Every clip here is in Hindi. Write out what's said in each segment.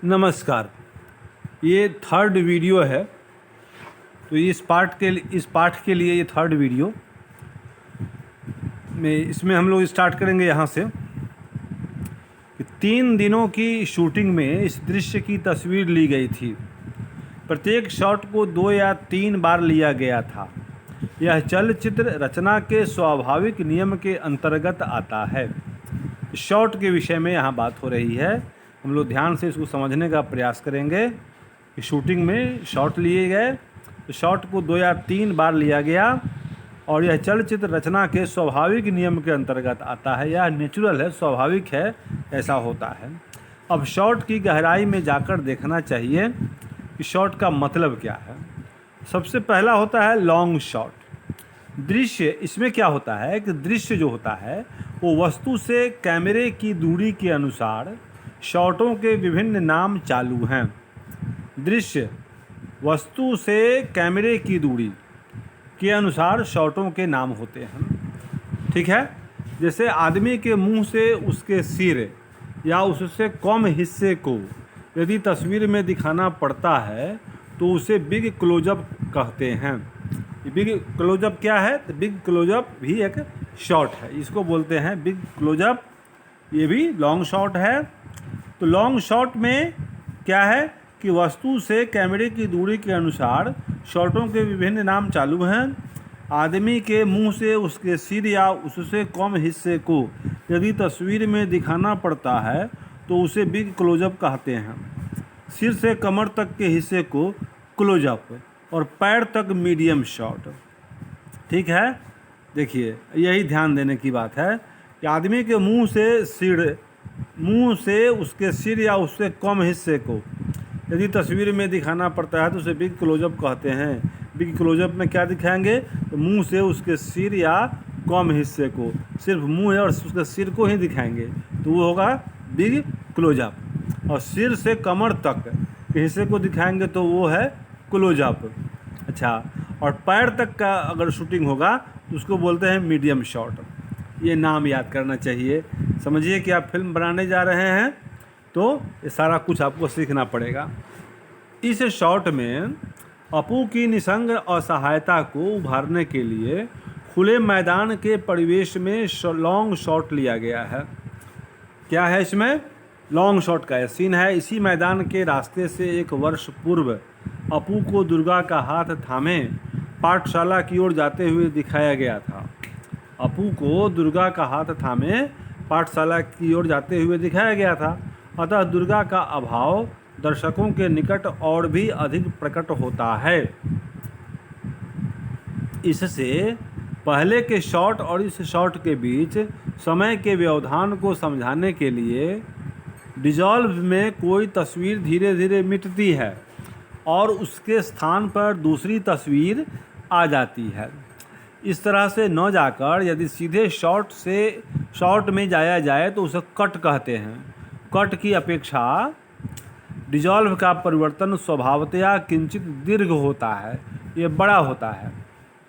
नमस्कार। ये थर्ड वीडियो है। तो इस पाठ के लिए ये थर्ड वीडियो में इसमें हम लोग स्टार्ट करेंगे यहाँ से कि 3 दिनों की शूटिंग में इस दृश्य की तस्वीर ली गई थी। प्रत्येक शॉट को 2 या 3 बार लिया गया था। यह चलचित्र रचना के स्वाभाविक नियम के अंतर्गत आता है। शॉट के विषय में यहाँ बात हो रही है। हम लोग ध्यान से इसको समझने का प्रयास करेंगे कि शूटिंग में शॉट लिए गए तो शॉट को 2 या 3 बार लिया गया और यह चलचित्र रचना के स्वाभाविक नियम के अंतर्गत आता है। यह नेचुरल है, स्वाभाविक है, ऐसा होता है। अब शॉट की गहराई में जाकर देखना चाहिए कि शॉट का मतलब क्या है। सबसे पहला होता है लॉन्ग शॉट। दृश्य, इसमें क्या होता है कि दृश्य जो होता है वो वस्तु से कैमरे की दूरी के अनुसार शॉटों के विभिन्न नाम चालू हैं। दृश्य वस्तु से कैमरे की दूरी के अनुसार शॉटों के नाम होते हैं। ठीक है। जैसे आदमी के मुंह से उसके सिर या उससे कम हिस्से को यदि तस्वीर में दिखाना पड़ता है तो उसे बिग क्लोजअप कहते हैं। बिग क्लोजअप क्या है? तो बिग क्लोजअप भी एक शॉट है, इसको बोलते हैं बिग क्लोजअप। ये भी लॉन्ग शॉट है। तो लॉन्ग शॉट में क्या है कि वस्तु से कैमरे की दूरी के अनुसार शॉटों के विभिन्न नाम चालू हैं। आदमी के मुंह से उसके सिर या उससे कम हिस्से को यदि तस्वीर में दिखाना पड़ता है तो उसे बिग क्लोजअप कहते हैं। सिर से कमर तक के हिस्से को क्लोजअप और पैर तक मीडियम शॉट। ठीक है। देखिए, यही ध्यान देने की बात है कि आदमी के मुंह से उसके सिर या उससे कम हिस्से को यदि तस्वीर में दिखाना पड़ता है तो उसे बिग क्लोजअप कहते हैं। बिग क्लोजअप में क्या दिखाएंगे? तो मुंह से उसके सिर या कम हिस्से को, सिर्फ मुंह है और उसके सिर को ही दिखाएंगे तो वो होगा बिग क्लोजअप। और सिर से कमर तक के हिस्से को दिखाएंगे तो वो है क्लोजअप। अच्छा, और पैर तक का अगर शूटिंग होगा तो उसको बोलते हैं मीडियम शॉट। ये नाम याद करना चाहिए। समझिए कि आप फिल्म बनाने जा रहे हैं तो ये सारा कुछ आपको सीखना पड़ेगा। इस शॉट में अपू की निसंग असहायता को उभारने के लिए खुले मैदान के परिवेश में लॉन्ग शॉट लिया गया है। क्या है इसमें? लॉन्ग शॉट का सीन है। इसी मैदान के रास्ते से 1 वर्ष पूर्व अपू को दुर्गा का हाथ थामे पाठशाला की ओर जाते हुए दिखाया गया था। अपू को दुर्गा का हाथ थामे पाठशाला की ओर जाते हुए दिखाया गया था। अतः दुर्गा का अभाव दर्शकों के निकट और भी अधिक प्रकट होता है। इससे पहले के शॉट और इस शॉट के बीच समय के व्यवधान को समझाने के लिए डिजॉल्व में कोई तस्वीर धीरे धीरे मिटती है और उसके स्थान पर दूसरी तस्वीर आ जाती है। इस तरह से न जाकर यदि सीधे शॉट में जाया जाए तो उसे कट कहते हैं। कट की अपेक्षा डिजॉल्व का परिवर्तन स्वभावतया किंचित दीर्घ होता है, ये बड़ा होता है।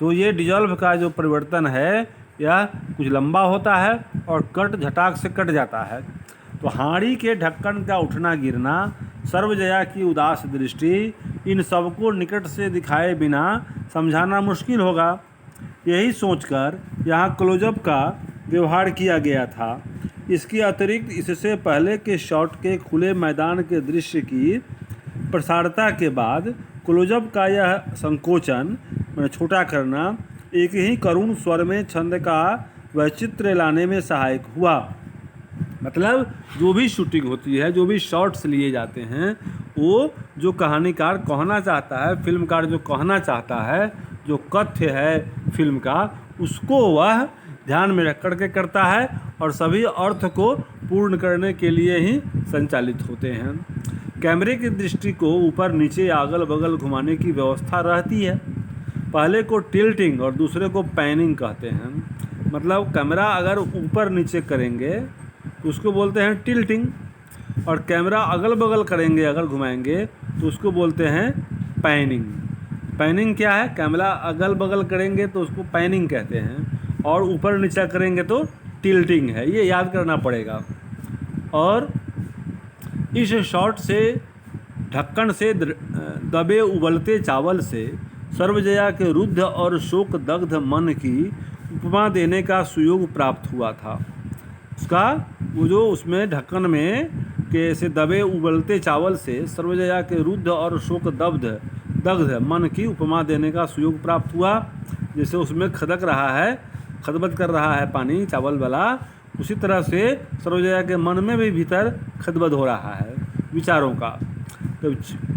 तो ये डिजॉल्व का जो परिवर्तन है यह कुछ लंबा होता है और कट झटाक से कट जाता है। तो हाँड़ी के ढक्कन का उठना गिरना, सर्वजया की उदास दृष्टि, इन सबको निकट से दिखाए बिना समझाना मुश्किल होगा। यही सोचकर यहाँ क्लोजअप का व्यवहार किया गया था। इसके अतिरिक्त इससे पहले के शॉट के खुले मैदान के दृश्य की प्रसारता के बाद क्लोजअप का यह संकोचन, छोटा करना, एक ही करुण स्वर में छंद का वैचित्र्य लाने में सहायक हुआ। मतलब जो भी शूटिंग होती है, जो भी शॉट्स लिए जाते हैं, वो जो कहानीकार कहना चाहता है, फिल्मकार जो कहना चाहता है, जो कथ्य है फिल्म का, उसको वह ध्यान में रख करके करता है और सभी अर्थ को पूर्ण करने के लिए ही संचालित होते हैं। कैमरे की दृष्टि को ऊपर नीचे या अगल बगल घुमाने की व्यवस्था रहती है। पहले को टिल्टिंग और दूसरे को पैनिंग कहते हैं। मतलब कैमरा अगर ऊपर नीचे करेंगे तो उसको बोलते हैं टिल्टिंग, और कैमरा अगल बगल करेंगे, अगर घुमाएंगे तो उसको बोलते हैं पैनिंग। पैनिंग क्या है? कैमरा अगल बगल करेंगे तो उसको पैनिंग कहते हैं और ऊपर नीचे करेंगे तो टिल्टिंग है। ये याद करना पड़ेगा। और इस शॉट से ढक्कन से दबे उबलते चावल से सर्वजया के रुद्ध और शोक दग्ध मन की उपमा देने का सुयोग प्राप्त हुआ था। उसका वो जो उसमें ढक्कन में के से दबे उबलते चावल से सर्वजया के रुद्ध और शोक दग्ध मन की उपमा देने का सुयोग प्राप्त हुआ। जैसे उसमें खदक रहा है, खदबद कर रहा है पानी चावल वाला, उसी तरह से सर्वजया के मन में भी भीतर खदबद हो रहा है विचारों का। तो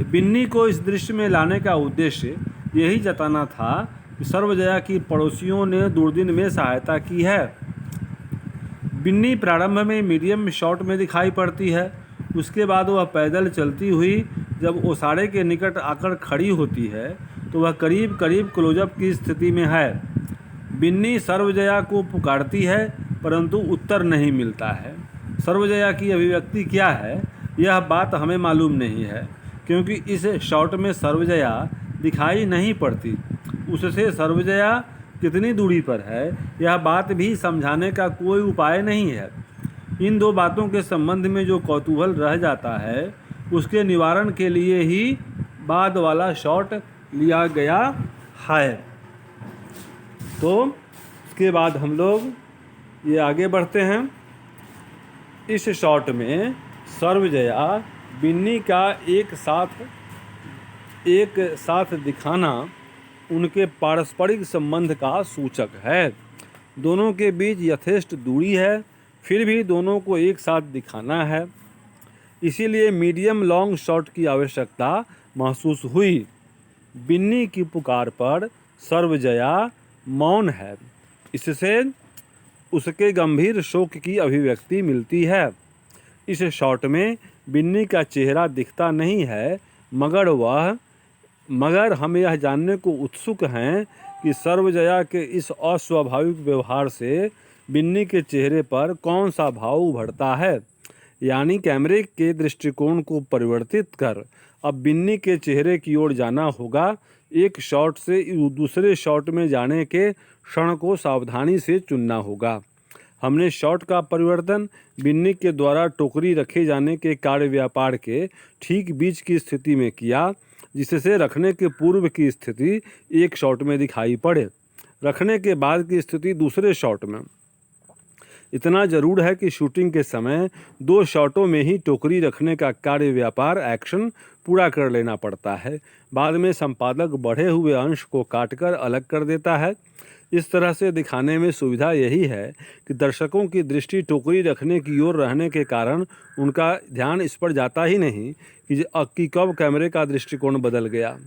बिन्नी को इस दृश्य में लाने का उद्देश्य यही जताना था कि सर्वजया की पड़ोसियों ने दुर्दिन में सहायता की है। बिन्नी प्रारंभ में मीडियम शॉट में दिखाई पड़ती है, उसके बाद वह पैदल चलती हुई जब ओसारे के निकट आकर खड़ी होती है तो वह करीब करीब क्लोजअप की स्थिति में है। बिन्नी सर्वजया को पुकारती है परंतु उत्तर नहीं मिलता है। सर्वजया की अभिव्यक्ति क्या है यह बात हमें मालूम नहीं है, क्योंकि इस शॉट में सर्वजया दिखाई नहीं पड़ती। उससे सर्वजया कितनी दूरी पर है यह बात भी समझाने का कोई उपाय नहीं है। इन दो बातों के संबंध में जो कौतूहल रह जाता है उसके निवारण के लिए ही बाद वाला शॉट लिया गया है। तो उसके बाद हम लोग ये आगे बढ़ते हैं। इस शॉट में सर्वजया बिन्नी का एक साथ दिखाना उनके पारस्परिक संबंध का सूचक है। दोनों के बीच यथेष्ट दूरी है, फिर भी दोनों को एक साथ दिखाना है, इसीलिए मीडियम लॉन्ग शॉट की आवश्यकता महसूस हुई। बिन्नी की पुकार पर सर्वजया मौन है, इससे उसके गंभीर शोक की अभिव्यक्ति मिलती है। इस शॉट में बिन्नी का चेहरा दिखता नहीं है, मगर हम यह जानने को उत्सुक हैं कि सर्वजया के इस अस्वाभाविक व्यवहार से बिन्नी के चेहरे पर कौन सा भाव उभरता है। यानी कैमरे के दृष्टिकोण को परिवर्तित कर अब बिन्नी के चेहरे की ओर जाना होगा। एक शॉट से दूसरे शॉट में जाने के क्षण को सावधानी से चुनना होगा। हमने शॉट का परिवर्तन बिन्नी के द्वारा टोकरी रखे जाने के कार्य व्यापार के ठीक बीच की स्थिति में किया, जिससे रखने के पूर्व की स्थिति एक शॉट में दिखाई पड़े, रखने के बाद की स्थिति दूसरे शॉट में। इतना जरूर है कि शूटिंग के समय दो शॉटों में ही टोकरी रखने का कार्य व्यापार एक्शन पूरा कर लेना पड़ता है। बाद में संपादक बढ़े हुए अंश को काटकर अलग कर देता है। इस तरह से दिखाने में सुविधा यही है कि दर्शकों की दृष्टि टोकरी रखने की ओर रहने के कारण उनका ध्यान इस पर जाता ही नहीं कि कब कैमरे का दृष्टिकोण बदल गया।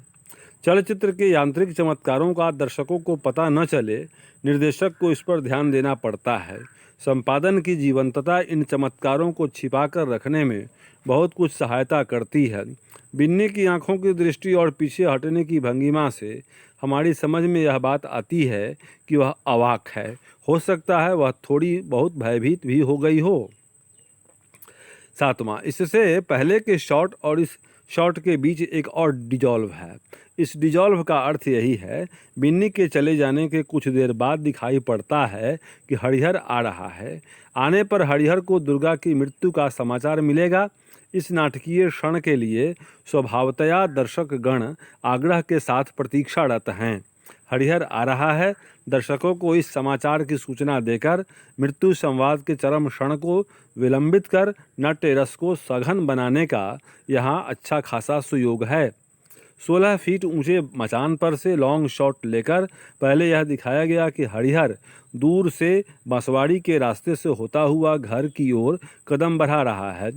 चलचित्र के यांत्रिक चमत्कारों का दर्शकों को पता न चले, निर्देशक को इस पर ध्यान देना पड़ता है। संपादन की जीवंतता इन चमत्कारों को छिपाकर रखने में बहुत कुछ सहायता करती है। बिन्नी की आंखों की दृष्टि और पीछे हटने की भंगिमा से हमारी समझ में यह बात आती है कि वह अवाक है। हो सकता है वह थोड़ी बहुत भयभीत भी हो गई हो। 7वां, इससे पहले के शॉट और इस शॉट के बीच एक और डिजॉल्व है। इस डिजॉल्व का अर्थ यही है, बिन्नी के चले जाने के कुछ देर बाद दिखाई पड़ता है कि हरिहर आ रहा है। आने पर हरिहर को दुर्गा की मृत्यु का समाचार मिलेगा। इस नाटकीय क्षण के लिए स्वभावतया दर्शक गण आग्रह के साथ प्रतीक्षारत हैं। हरिहर आ रहा है। दर्शकों को इस समाचार की सूचना देकर मृत्यु संवाद के चरम क्षण को विलंबित कर नाट्य रस को सघन बनाने का यहाँ अच्छा खासा सुयोग है। 16 फीट ऊंचे मचान पर से लॉन्ग शॉट लेकर पहले यह दिखाया गया कि हरिहर दूर से बांसवाड़ी के रास्ते से होता हुआ घर की ओर कदम बढ़ा रहा है।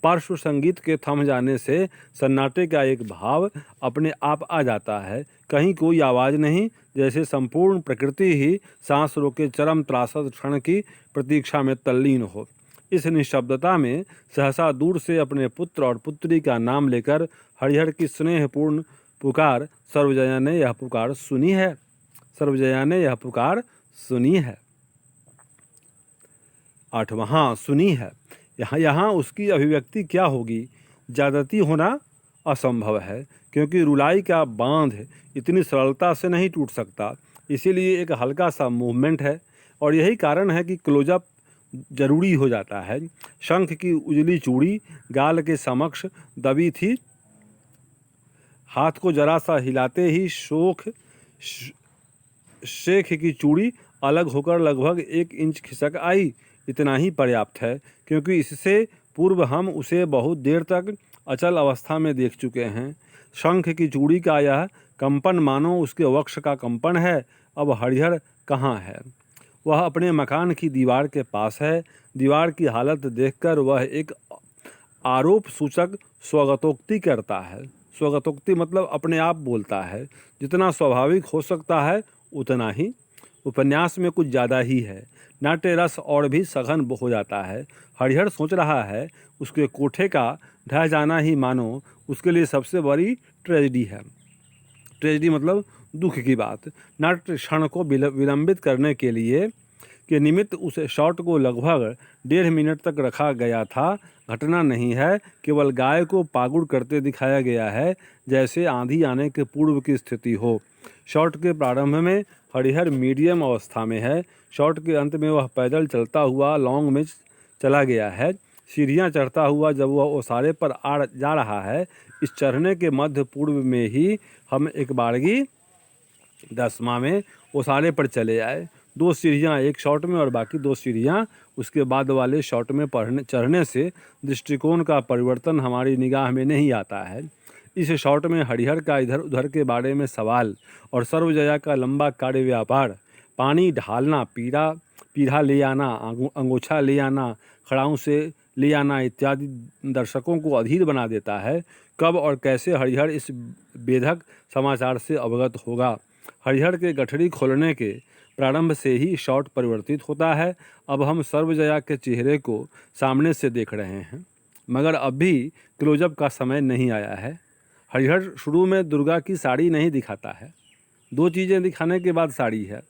पार्श्व संगीत के थम जाने से सन्नाटे का एक भाव अपने आप आ जाता है। कहीं कोई आवाज़ नहीं, जैसे संपूर्ण प्रकृति ही सांस रोके चरम त्रासद क्षण की प्रतीक्षा में तल्लीन हो। इस निःशब्दता में सहसा दूर से अपने पुत्र और पुत्री का नाम लेकर हरिहर की स्नेहपूर्ण पुकार सर्वजया ने यह पुकार सुनी है। सर्वजया ने यह पुकार सुनी है। 8वां, हाँ सुनी है। यहाँ उसकी अभिव्यक्ति क्या होगी? ज्यादती होना असंभव है, क्योंकि रुलाई का बांध इतनी सरलता से नहीं टूट सकता। इसीलिए एक हल्का सा मूवमेंट है और यही कारण है कि क्लोजअप जरूरी हो जाता है। शंख की उजली चूड़ी गाल के समक्ष दबी थी। हाथ को जरा सा हिलाते ही शेख की चूड़ी अलग होकर लगभग 1 इंच खिसक आई। इतना ही पर्याप्त है, क्योंकि इससे पूर्व हम उसे बहुत देर तक अचल अवस्था में देख चुके हैं। शंख की चूड़ी का यह कंपन मानो उसके वक्ष का कंपन है। अब हरिहर कहाँ है? वह अपने मकान की दीवार के पास है। दीवार की हालत देखकर वह एक आरोप सूचक स्वगतोक्ति करता है। स्वगतोक्ति मतलब अपने आप बोलता है। जितना स्वाभाविक हो सकता है उतना ही। उपन्यास में कुछ ज़्यादा ही है। नाट्य रस और भी सघन हो जाता है। हरिहर सोच रहा है उसके कोठे का ढह जाना ही मानो उसके लिए सबसे बड़ी ट्रेजेडी है। ट्रेजेडी मतलब दुख की बात। नाट्य क्षण को विलंबित करने के निमित्त उस शॉट को लगभग 1.5 मिनट तक रखा गया था। घटना नहीं है, केवल गाय को पागुड़ करते दिखाया गया है, जैसे आंधी आने के पूर्व की स्थिति हो। शॉट के प्रारंभ में हरिहर मीडियम अवस्था में है। शॉट के अंत में वह पैदल चलता हुआ लॉन्ग में चला गया है। सीढ़ियाँ चढ़ता हुआ जब वह ओसारे पर जा रहा है, इस चढ़ने के मध्य पूर्व में ही हम एक बारगी 10वां में ओसारे पर चले आए। 2 सीढ़ियाँ एक शॉट में और बाकी 2 सीढ़ियाँ उसके बाद वाले शॉट में चढ़ने से दृष्टिकोण का परिवर्तन हमारी निगाह में नहीं आता है। इस शॉट में हरिहर का इधर उधर के बारे में सवाल और सर्वजया का लंबा कार्य व्यापार, पानी ढालना, पीढ़ा ले आना, अंगोछा ले आना, खड़ाऊँ से ले आना इत्यादि दर्शकों को अधीर बना देता है। कब और कैसे हरिहर इस बेधक समाचार से अवगत होगा? हरिहर के गठरी खोलने के प्रारंभ से ही शॉट परिवर्तित होता है। अब हम सर्वजया के चेहरे को सामने से देख रहे हैं, मगर अब भी क्लोजअप का समय नहीं आया है। हरिहर शुरू में दुर्गा की साड़ी नहीं दिखाता है। 2 चीज़ें दिखाने के बाद साड़ी है।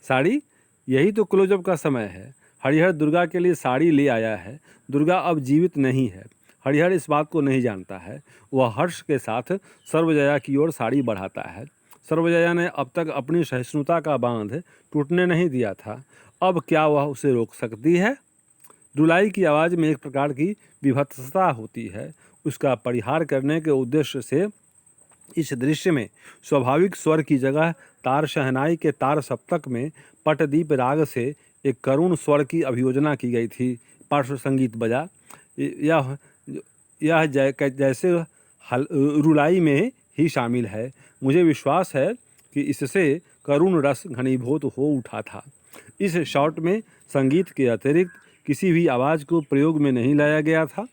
साड़ी, यही तो क्लोजअप का समय है। हरिहर दुर्गा के लिए साड़ी ले आया है। दुर्गा अब जीवित नहीं है। हरिहर इस बात को नहीं जानता है। वह हर्ष के साथ सर्वजया की ओर साड़ी बढ़ाता है। सर्वजया ने अब तक अपनी सहिष्णुता का बांध टूटने नहीं दिया था। अब क्या वह उसे रोक सकती है? रुलाई की आवाज़ में एक प्रकार की विभत्सता होती है। उसका परिहार करने के उद्देश्य से इस दृश्य में स्वाभाविक स्वर की जगह तार शहनाई के तार सप्तक में पटदीप राग से एक करुण स्वर की अभियोजना की गई थी। पार्श्व संगीत बजा। यह जैसे रुलाई में ही शामिल है। मुझे विश्वास है कि इससे करुण रस घनीभूत हो उठा था। इस शॉट में संगीत के अतिरिक्त किसी भी आवाज़ को प्रयोग में नहीं लाया गया था।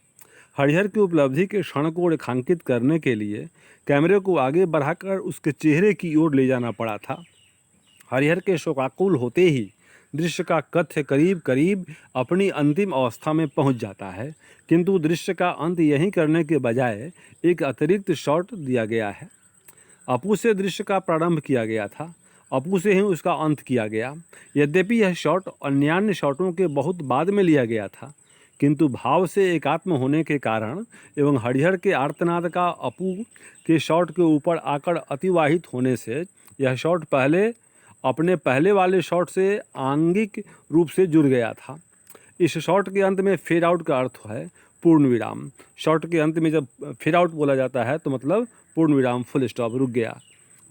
हरिहर की उपलब्धि के क्षण को रेखांकित करने के लिए कैमरे को आगे बढ़ाकर उसके चेहरे की ओर ले जाना पड़ा था। हरिहर के शोकाकुल होते ही दृश्य का कथ्य करीब करीब अपनी अंतिम अवस्था में पहुंच जाता है, किंतु दृश्य का अंत यहीं करने के बजाय एक अतिरिक्त शॉट दिया गया है। अपू से दृश्य का प्रारंभ किया गया था, अपू से ही उसका अंत किया गया। यद्यपि यह शॉट अन्यान्य शॉटों के बहुत बाद में लिया गया था, किंतु भाव से एकात्म होने के कारण एवं हरिहर के आर्तनाद का अपू के शॉट के ऊपर आकर अतिवाहित होने से यह शॉट अपने पहले वाले शॉट से आंगिक रूप से जुड़ गया था। इस शॉट के अंत में फेड आउट का अर्थ है पूर्ण विराम। शॉट के अंत में जब फेड आउट बोला जाता है तो मतलब पूर्ण विराम, फुल स्टॉप, रुक गया।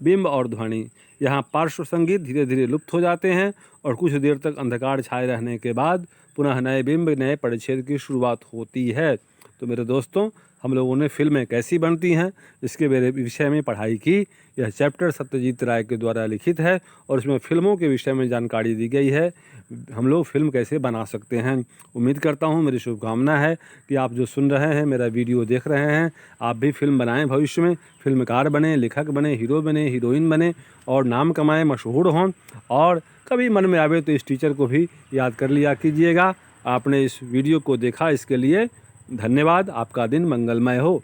बिंब और ध्वनि, यहाँ पार्श्व संगीत धीरे धीरे लुप्त हो जाते हैं और कुछ देर तक अंधकार छाए रहने के बाद पुनः नए बिंब, नए परिच्छेद की शुरुआत होती है। तो मेरे दोस्तों, हम लोगों ने फिल्में कैसी बनती हैं इसके विषय में पढ़ाई की। यह चैप्टर सत्यजीत राय के द्वारा लिखित है और इसमें फिल्मों के विषय में जानकारी दी गई है। हम लोग फिल्म कैसे बना सकते हैं। उम्मीद करता हूँ, मेरी शुभकामना है कि आप जो सुन रहे हैं, मेरा वीडियो देख रहे हैं, आप भी फिल्म बनाएं, भविष्य में फिल्मकार बने, लेखक बने, हीरो बने, हीरोइन बने और नाम कमाएं, मशहूर हों। और कभी मन में आवे तो इस टीचर को भी याद कर लिया कीजिएगा। आपने इस वीडियो को देखा, इसके लिए धन्यवाद। आपका दिन मंगलमय हो।